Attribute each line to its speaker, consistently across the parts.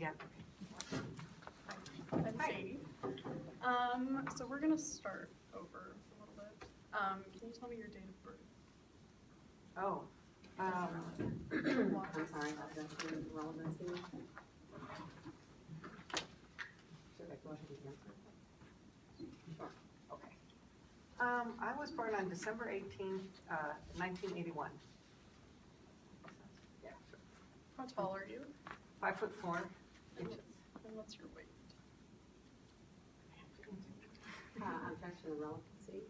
Speaker 1: again.
Speaker 2: I'm Sadie. So we're gonna start over a little bit. Can you tell me your date of birth?
Speaker 1: Oh,
Speaker 3: I'm sorry, that's the relevancy. Should I go ahead and answer? Sure.
Speaker 1: okay. I was born on December 18th, 1981. Yeah, sure.
Speaker 2: How tall are you?
Speaker 1: 5'4" inches.
Speaker 2: And what's your weight?
Speaker 3: Objection to relevancy.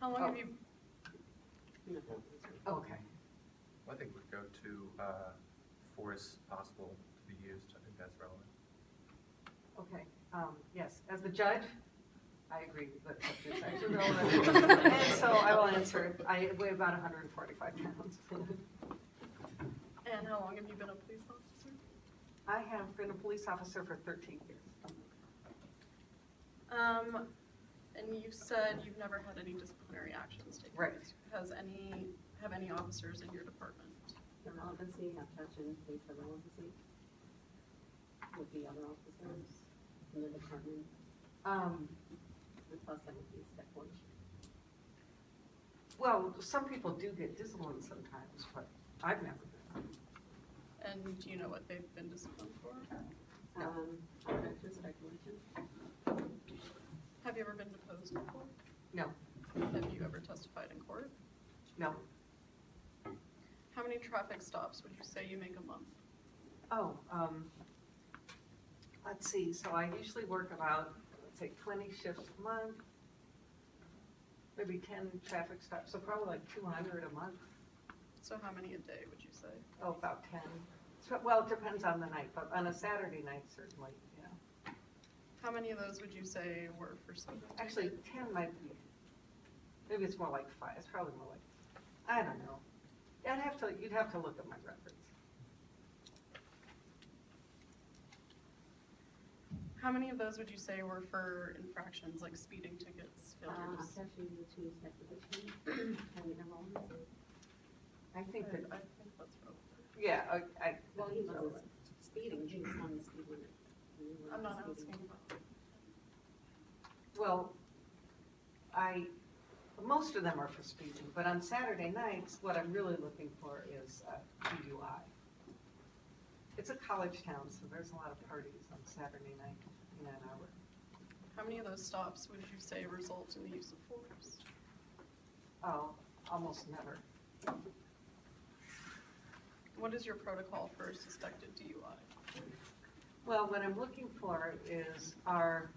Speaker 2: How long
Speaker 1: Oh.
Speaker 2: have you,
Speaker 3: No.
Speaker 1: Okay.
Speaker 4: I think we'd go to force possible to be used. I think that's relevant.
Speaker 1: Okay, yes, as the judge, I agree that this actually relevant. And so I will answer, I weigh about 145 pounds.
Speaker 2: and how long have you been a police officer?
Speaker 1: I have been a police officer for 13 years.
Speaker 2: And you said you've never had any disciplinary actions taken.
Speaker 1: Right.
Speaker 2: Have any officers in your department?
Speaker 3: The relevancy, objection, plead for relevancy. Would be other officers in the department,
Speaker 1: Um,
Speaker 3: and plus that would be step one.
Speaker 1: Well, some people do get disciplined sometimes, but I've never been.
Speaker 2: And do you know what they've been disciplined for?
Speaker 1: No.
Speaker 3: Objection, speculation.
Speaker 2: Have you ever been deposed before?
Speaker 1: No,
Speaker 2: Have you ever testified in court?
Speaker 1: no.
Speaker 2: How many traffic stops would you say you make a month?
Speaker 1: Oh, let's see, so I usually work about, let's say, 20 shifts a month, maybe 10 traffic stops, so probably like 200 a month.
Speaker 2: So how many a day would you say?
Speaker 1: Oh, about 10. So, well, it depends on the night, but on a Saturday night, certainly, yeah.
Speaker 2: How many of those would you say were for speeding?
Speaker 1: Actually, 10 might be, maybe it's more like 5, it's probably more like, I don't know. You'd have to look at my records.
Speaker 2: How many of those would you say were for infractions like speeding tickets, failures?
Speaker 3: Objection to speculation, and irrelevancy.
Speaker 1: I think that,
Speaker 2: I think that's relevant.
Speaker 1: yeah,
Speaker 3: Well, he wasn't speeding, he was on the speed limit. You were
Speaker 2: I'm not
Speaker 3: speeding.
Speaker 2: asking about.
Speaker 1: well, most of them are for speeding, but on Saturday nights, what I'm really looking for is DUI. It's a college town, so there's a lot of parties on Saturday night in Ann Arbor.
Speaker 2: How many of those stops would you say result in the use of force?
Speaker 1: Oh, almost never.
Speaker 2: What is your protocol for suspected DUI?
Speaker 1: Well, what I'm looking for is, are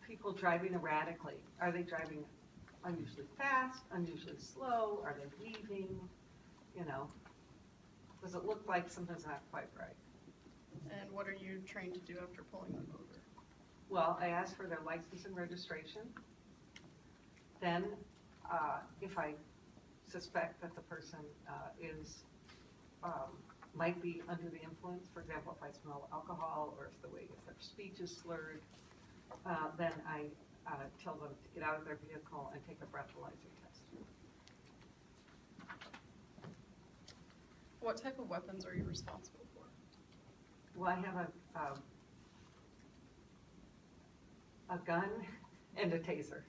Speaker 1: people driving erratically? Are they driving unusually fast, unusually slow? Are they leaving? You know, does it look like something's not quite right?
Speaker 2: And what are you trained to do after pulling them over?
Speaker 1: Well, I ask for their license and registration. Then, if I suspect that the person might be under the influence, for example, if I smell alcohol or if their speech is slurred, then I tell them to get out of their vehicle and take a breathalyzer test.
Speaker 2: What type of weapons are you responsible for?
Speaker 1: Well, I have a gun and a taser.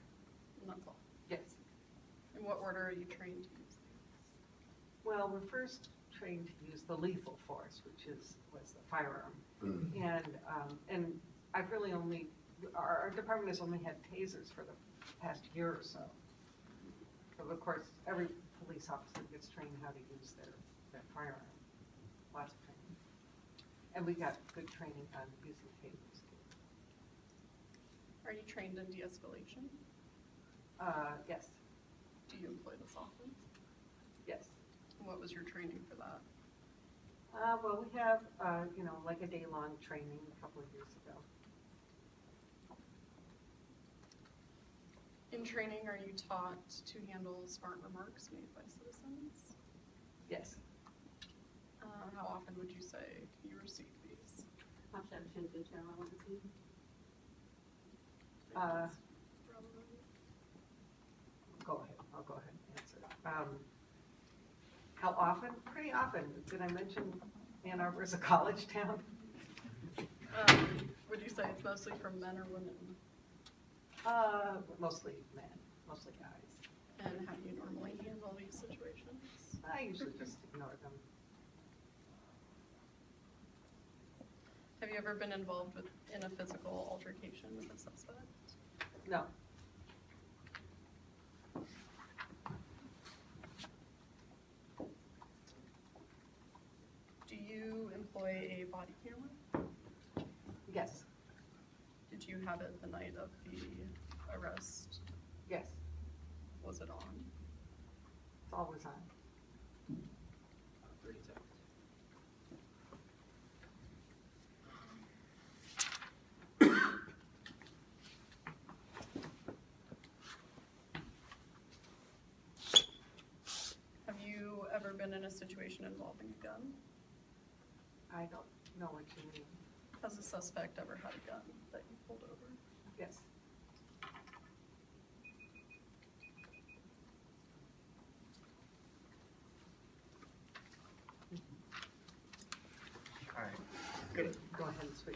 Speaker 2: And that's all.
Speaker 1: Yes.
Speaker 2: In what order are you trained to use these?
Speaker 1: Well, we're first trained to use the lethal force, which was the firearm. And I've really our department has only had tasers for the past year or so. But of course, every police officer gets trained how to use their firearm. Lots of training. And we got good training on using tasers too.
Speaker 2: Are you trained in de-escalation?
Speaker 1: Yes,
Speaker 2: Do you employ this often?
Speaker 1: yes.
Speaker 2: And what was your training for that?
Speaker 1: Well, we have, like a day-long training a couple of years ago.
Speaker 2: In training, are you taught to handle smart remarks made by citizens?
Speaker 1: Yes.
Speaker 2: How often would you say you receive these?
Speaker 3: Objection to relevancy.
Speaker 1: Go ahead, I'll go ahead and answer. How often? Pretty often. Did I mention Ann Arbor is a college town?
Speaker 2: Would you say it's mostly from men or women?
Speaker 1: Mostly men, mostly guys.
Speaker 2: And how do you normally handle these situations?
Speaker 1: I usually just ignore them.
Speaker 2: Have you ever been involved in a physical altercation with a suspect?
Speaker 1: No,
Speaker 2: Do you employ a body camera?
Speaker 1: yes,
Speaker 2: Did you have it the night of the arrest?
Speaker 1: yes,
Speaker 2: Was it on?
Speaker 1: it's always on.
Speaker 2: 30 seconds. Have you ever been in a situation involving a gun?
Speaker 1: I don't know what you mean.
Speaker 2: Has a suspect ever had a gun that you pulled over?
Speaker 1: Yes,
Speaker 4: All right.
Speaker 1: good. Go ahead and switch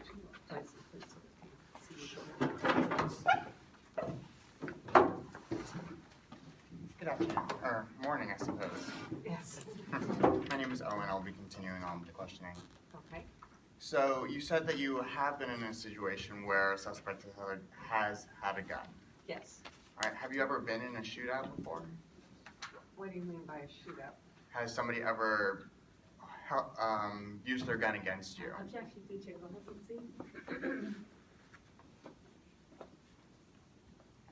Speaker 1: places, please. So we can see each other.
Speaker 5: Good afternoon, or morning, I suppose.
Speaker 1: Yes,
Speaker 5: My name is Owen. I'll be continuing on with the questioning.
Speaker 1: okay.
Speaker 5: So you said that you have been in a situation where a suspect has had a gun.
Speaker 1: Yes.
Speaker 5: All right. Have you ever been in a shootout before?
Speaker 1: What do you mean by a shootout?
Speaker 5: Has somebody ever used their gun against you?
Speaker 3: Objection, teacher, relevancy.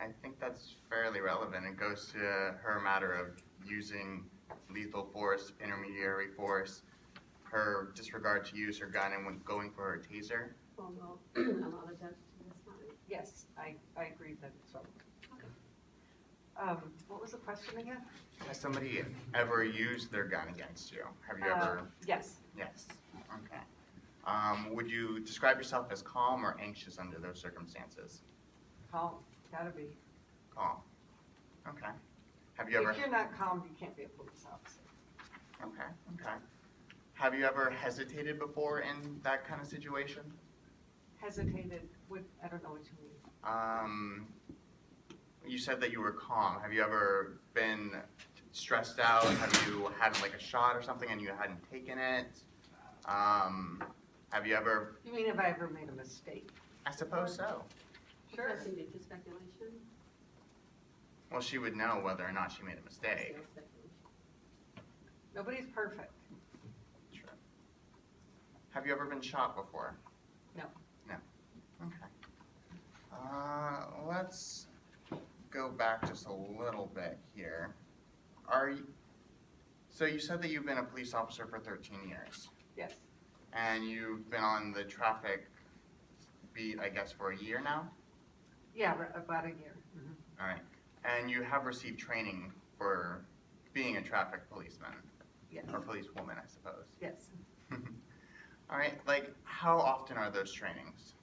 Speaker 5: I think that's fairly relevant. It goes to her matter of using lethal force, intermediary force, her disregard to use her gun and when going for her taser.
Speaker 3: Well, allow the judge to respond.
Speaker 1: Yes, I agree that it's relevant. What was the question again?
Speaker 5: Has somebody ever used their gun against you? Have you ever?
Speaker 1: Yes,
Speaker 5: Yes. Okay. Would you describe yourself as calm or anxious under those circumstances?
Speaker 1: calm, gotta be.
Speaker 5: Calm. Okay. Have you ever?
Speaker 1: If you're not calm, you can't be a police officer.
Speaker 5: Okay. Okay. Have you ever hesitated before in that kind of situation?
Speaker 1: Hesitated, I don't know what you mean.
Speaker 5: You said that you were calm. Have you ever been stressed out? Have you had like a shot or something and you hadn't taken it? Have you ever?
Speaker 1: You mean have I ever made a mistake?
Speaker 5: I suppose so.
Speaker 1: Sure.
Speaker 3: Objection due to speculation.
Speaker 5: Well, she would know whether or not she made a mistake.
Speaker 3: Zero speculation.
Speaker 1: Nobody's perfect.
Speaker 5: Sure. Have you ever been shot before?
Speaker 1: No.
Speaker 5: No. Okay. Let's go back just a little bit here. So you said that you've been a police officer for 13 years,
Speaker 1: Yes.
Speaker 5: and you've been on the traffic beat, I guess, for a year now?
Speaker 1: Yeah, about a year. Mhm.
Speaker 5: All right. And you have received training for being a traffic policeman,
Speaker 1: Yes.
Speaker 5: or policewoman, I suppose.
Speaker 1: Yes.
Speaker 5: All right, like, how often are those trainings?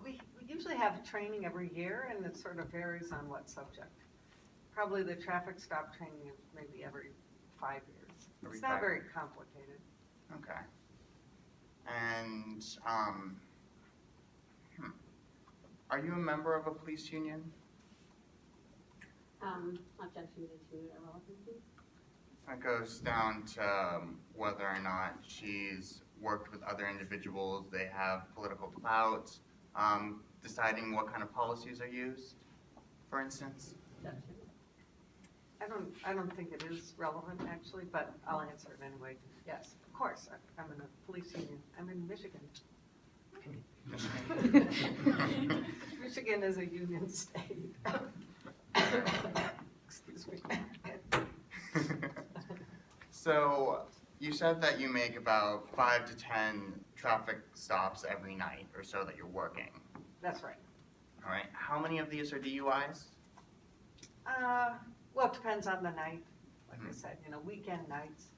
Speaker 1: We usually have training every year and it sort of varies on what subject. Probably the traffic stop training is maybe every 5 years.
Speaker 5: Every
Speaker 1: It's not
Speaker 5: 5
Speaker 1: very complicated.
Speaker 5: Okay. And, are you a member of a police union?
Speaker 3: Objection due to irrelevancy.
Speaker 5: That goes down to whether or not she's worked with other individuals, they have political clout, deciding what kind of policies are used, for instance.
Speaker 3: Objection.
Speaker 1: I don't think it is relevant actually, but I'll answer it anyway. Yes, of course, I'm in a police union. I'm in Michigan. Michigan is a union state. Excuse me.
Speaker 5: So, you said that you make about 5 to 10 traffic stops every night or so that you're working.
Speaker 1: That's right.
Speaker 5: All right. How many of these are DUIs?
Speaker 1: Well, it depends on the night. Like I
Speaker 5: Mhm.
Speaker 1: said, weekend nights,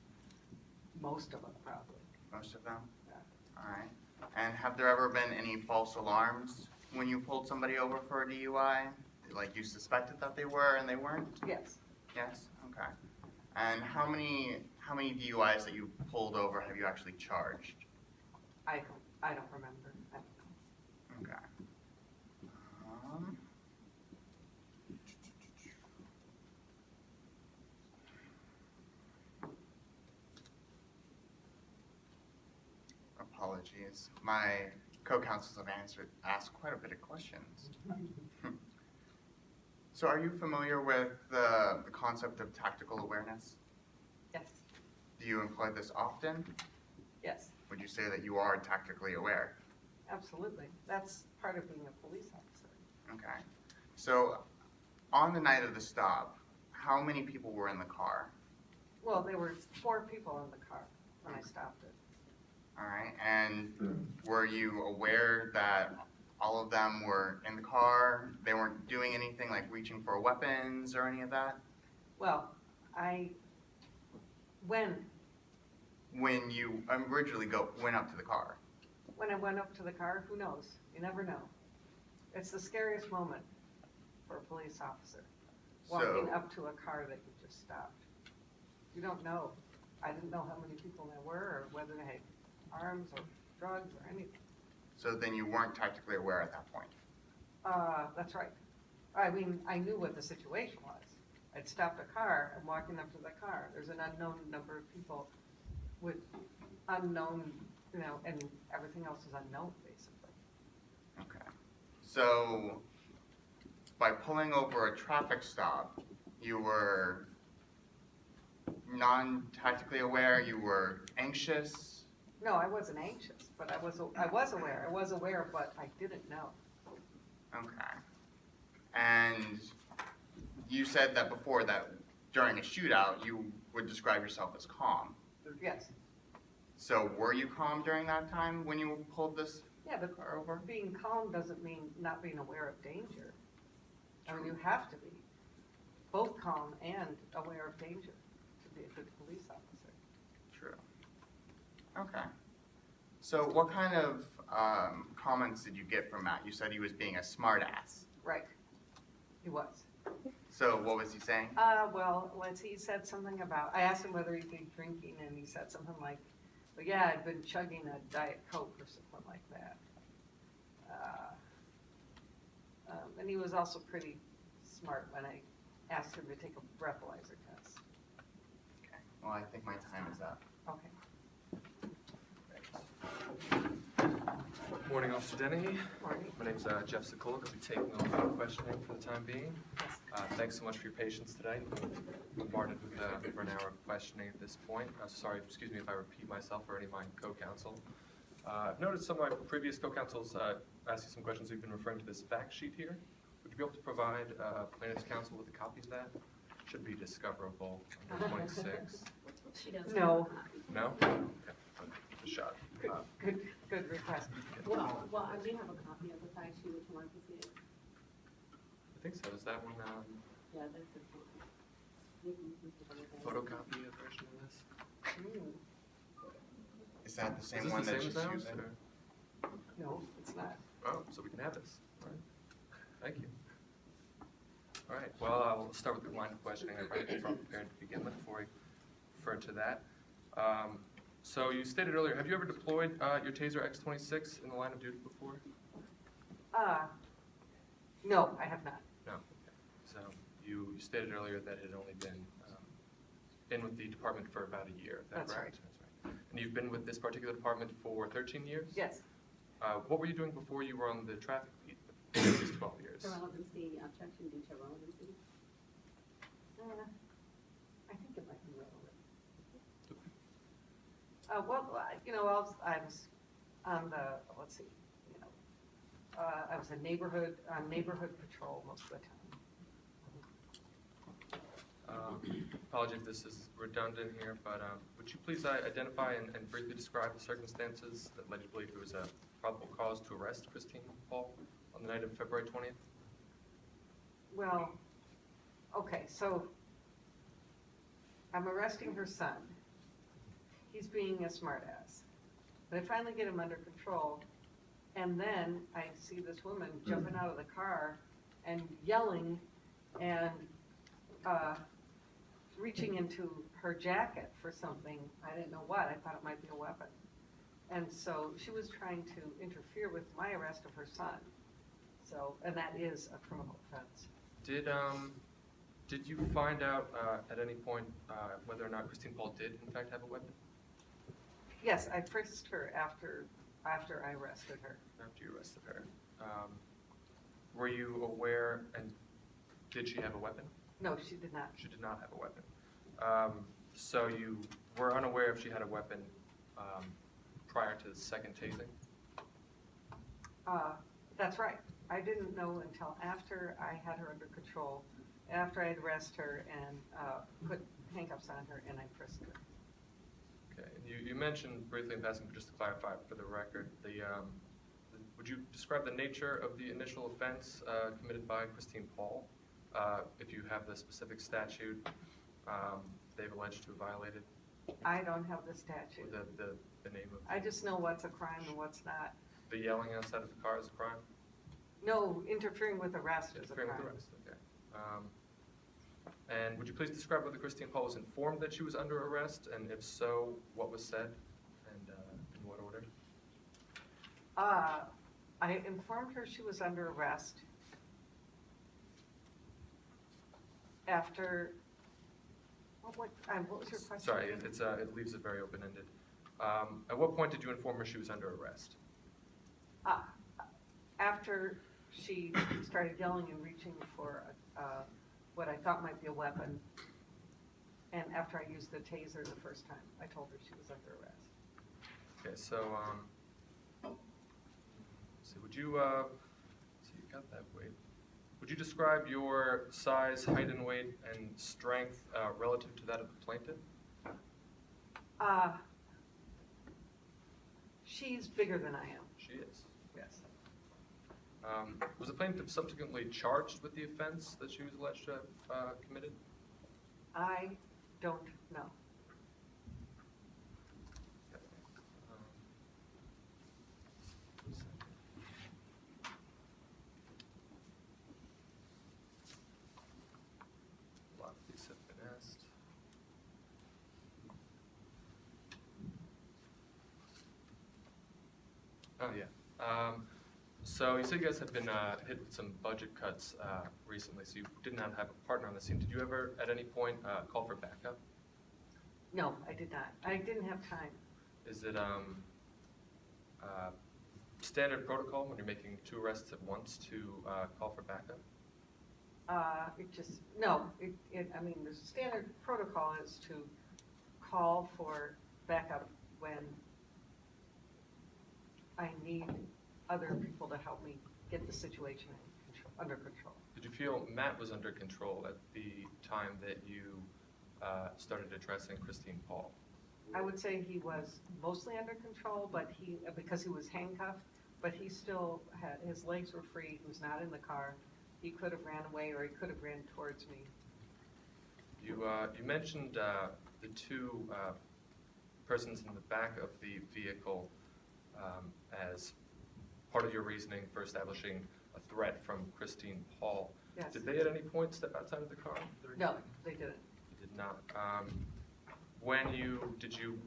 Speaker 1: most of them probably.
Speaker 5: Most of them?
Speaker 1: Yeah.
Speaker 5: All right. And have there ever been any false alarms when you pulled somebody over for a DUI? Like you suspected that they were and they weren't?
Speaker 1: Yes.
Speaker 5: Yes, okay. And how many DUIs that you pulled over have you actually charged?
Speaker 1: I don't remember. I don't know.
Speaker 5: Okay. Um, Apologies. My co-counsels have asked quite a bit of questions. So are you familiar with the concept of tactical awareness?
Speaker 1: Yes,
Speaker 5: Do you employ this often?
Speaker 1: yes,
Speaker 5: Would you say that you are tactically aware?
Speaker 1: absolutely. That's part of being a police officer.
Speaker 5: Okay. So on the night of the stop, how many people were in the car?
Speaker 1: Well, there were 4 people in the car when I stopped it.
Speaker 5: All right. And were you aware that all of them were in the car? They weren't doing anything like reaching for weapons or any of that?
Speaker 1: Well, when
Speaker 5: When you originally went up to the car?
Speaker 1: I went up to the car, who knows? You never know. It's the scariest moment for a police officer, walking up to a car that you just stopped. You don't know. I didn't know how many people there were or whether they had arms or drugs or anything.
Speaker 5: So then you weren't tactically aware at that point?
Speaker 1: That's right. I mean, I knew what the situation was. I'd stopped a car, I'm walking up to the car. There's an unknown number of people with unknown, and everything else is unknown, basically.
Speaker 5: Okay. So by pulling over a traffic stop, you were non-tactically aware, you were anxious?
Speaker 1: No, I wasn't anxious, but I was aware. I was aware, but I didn't know.
Speaker 5: Okay. And you said that before that during a shootout, you would describe yourself as calm.
Speaker 1: Yes.
Speaker 5: So were you calm during that time when you pulled this
Speaker 1: Yeah, but
Speaker 5: car over?
Speaker 1: being calm doesn't mean not being aware of danger. I mean, you have to be both calm and aware of danger to be a good police officer.
Speaker 5: True. Okay. So what kind of comments did you get from Matt? You said he was being a smartass.
Speaker 1: Right. He was.
Speaker 5: So what was he saying?
Speaker 1: Well, he said something about, I asked him whether he'd been drinking, and he said something like, well, yeah, I'd been chugging a Diet Coke or something like that. And he was also pretty smart when I asked him to take a breathalyzer test.
Speaker 5: Okay. Well, I think my time is up.
Speaker 1: Okay.
Speaker 4: Morning, Officer Dennehy.
Speaker 1: Morning.
Speaker 4: My name's Jeff Sikolik. I'll be taking over questioning for the time being. Thanks so much for your patience today. Bombarded with for an hour of questioning at this point. Sorry, excuse me if I repeat myself or any of my co-counsel. I've noticed some of my previous co-counsels asked you some questions. We've been referring to this fact sheet here. Would you be able to provide plaintiff's counsel with a copy of that? Should be discoverable under 26.
Speaker 3: She does.
Speaker 1: No.
Speaker 4: No? Okay. A shot.
Speaker 1: Good request.
Speaker 3: Well, I do have a copy of the fact sheet if you want to see it.
Speaker 4: I think so. Is that one
Speaker 3: Yeah, there's the copy. You can take a look at it.
Speaker 4: photocopy version of this?
Speaker 1: Mm,
Speaker 5: Is that the
Speaker 4: Is
Speaker 5: same
Speaker 4: this
Speaker 5: one
Speaker 4: the
Speaker 5: that
Speaker 4: same
Speaker 5: she's
Speaker 4: as ours,
Speaker 5: using?
Speaker 4: or-
Speaker 1: no, it's not.
Speaker 4: Oh, so we can have this. All right. Thank you. All right. Well, I'll start with the line of questioning. I've already been prepared to begin with before I refer to that. So you stated earlier, have you ever deployed your Taser X26 in the line of duty before?
Speaker 1: No, I have not.
Speaker 4: No. So you stated earlier that it had only been in with the department for about a year. Is that
Speaker 1: That's
Speaker 4: correct? That's right. And you've been with this particular department for 13 years?
Speaker 1: Yes.
Speaker 4: What were you doing before you were on the traffic beat for at least 12 years?
Speaker 3: The relevancy, objection due to relevancy.
Speaker 1: I think it might be relevant. I was on the, let's see, I was a neighborhood patrol most of the time.
Speaker 4: Apologies if this is redundant here, but would you please identify and briefly describe the circumstances that led you to believe there was a probable cause to arrest Christine Paul on the night of February 20th?
Speaker 1: Well, okay, so I'm arresting her son. He's being a smartass. But I finally get him under control, and then I see this woman jumping out of the car and yelling and reaching into her jacket for something, I didn't know what, I thought it might be a weapon. And so she was trying to interfere with my arrest of her son. So, and that is a criminal offense.
Speaker 4: Did you find out at any point whether or not Christine Paul did in fact have a weapon
Speaker 1: Yes, I frisked her after I arrested her.
Speaker 4: after you arrested her? Were you aware, and did she have a weapon?
Speaker 1: No, she did not.
Speaker 4: She did not have a weapon. So you were unaware if she had a weapon prior to the second tasing?
Speaker 1: That's right. I didn't know until after I had her under control, after I'd arrested her and put handcuffs on her and I frisked her.
Speaker 4: Okay, and you mentioned briefly in passing, but just to clarify for the record, would you describe the nature of the initial offense committed by Christine Paul? If you have the specific statute they've alleged to have violated,
Speaker 1: I don't have the
Speaker 4: or
Speaker 1: statute.
Speaker 4: the name of
Speaker 1: I just know what's a crime and what's not.
Speaker 4: the yelling outside of the car is a crime?
Speaker 1: No, interfering with arrest is a
Speaker 4: Interfering
Speaker 1: crime.
Speaker 4: with arrest, okay. And would you please describe whether Christine Paul was informed that she was under arrest, and if so, what was said, and in what order?
Speaker 1: I informed her she was under arrest after, what was your question?
Speaker 4: Sorry,
Speaker 1: again?
Speaker 4: it leaves it very open-ended. At what point did you inform her she was under arrest?
Speaker 1: After she started yelling and reaching for what I thought might be a weapon, and after I used the taser the first time, I told her she was under arrest.
Speaker 4: Okay, so, so would you, so you got that weight. Would you describe your size, height, and weight, and strength relative to that of the plaintiff?
Speaker 1: She's bigger than I am,
Speaker 4: She is.
Speaker 1: yes.
Speaker 4: Was the plaintiff subsequently charged with the offense that she was alleged to have committed?
Speaker 1: I don't know.
Speaker 4: Okay. One second. A lot of these have been asked. Oh, yeah. So you said you guys have been hit with some budget cuts recently, so you did not have a partner on the scene. Did you ever, at any point, call for backup?
Speaker 1: No, I did not. I didn't have time.
Speaker 4: Is it standard protocol when you're making 2 arrests at once to call for backup?
Speaker 1: I mean, the standard protocol is to call for backup when I need other people to help me get the situation under control.
Speaker 4: Did you feel Matt was under control at the time that you started addressing Christine Paul?
Speaker 1: I would say he was mostly under control, but because he was handcuffed, but he still had, his legs were free, he was not in the car. He could have ran away or he could have ran towards me.
Speaker 4: You mentioned the 2 persons in the back of the vehicle as part of your reasoning for establishing a threat from Christine Paul.
Speaker 1: Yes.
Speaker 4: Did they at any point step outside of the car?
Speaker 1: No, they didn't.
Speaker 4: They did not. Did you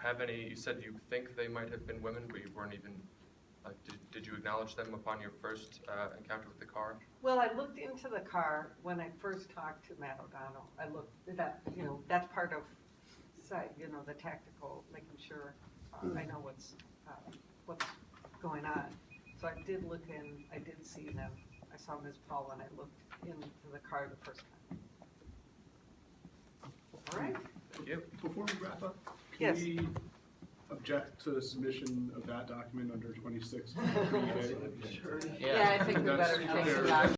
Speaker 4: have any, you said you think they might have been women, but you weren't even, did you acknowledge them upon your first encounter with the car?
Speaker 1: Well, I looked into the car when I first talked to Matt O'Donnell. I looked, that's part of, the tactical, making sure I know what's going on. So I did look in, I did see them. I saw Ms. Paul when I looked into the car the first time. All right?
Speaker 4: Thank you.
Speaker 6: Before we wrap up,
Speaker 1: Yes.
Speaker 6: can we object to the submission of that document under 26?
Speaker 1: Yeah, I think we better
Speaker 6: That's
Speaker 1: take
Speaker 6: fair.
Speaker 1: it out.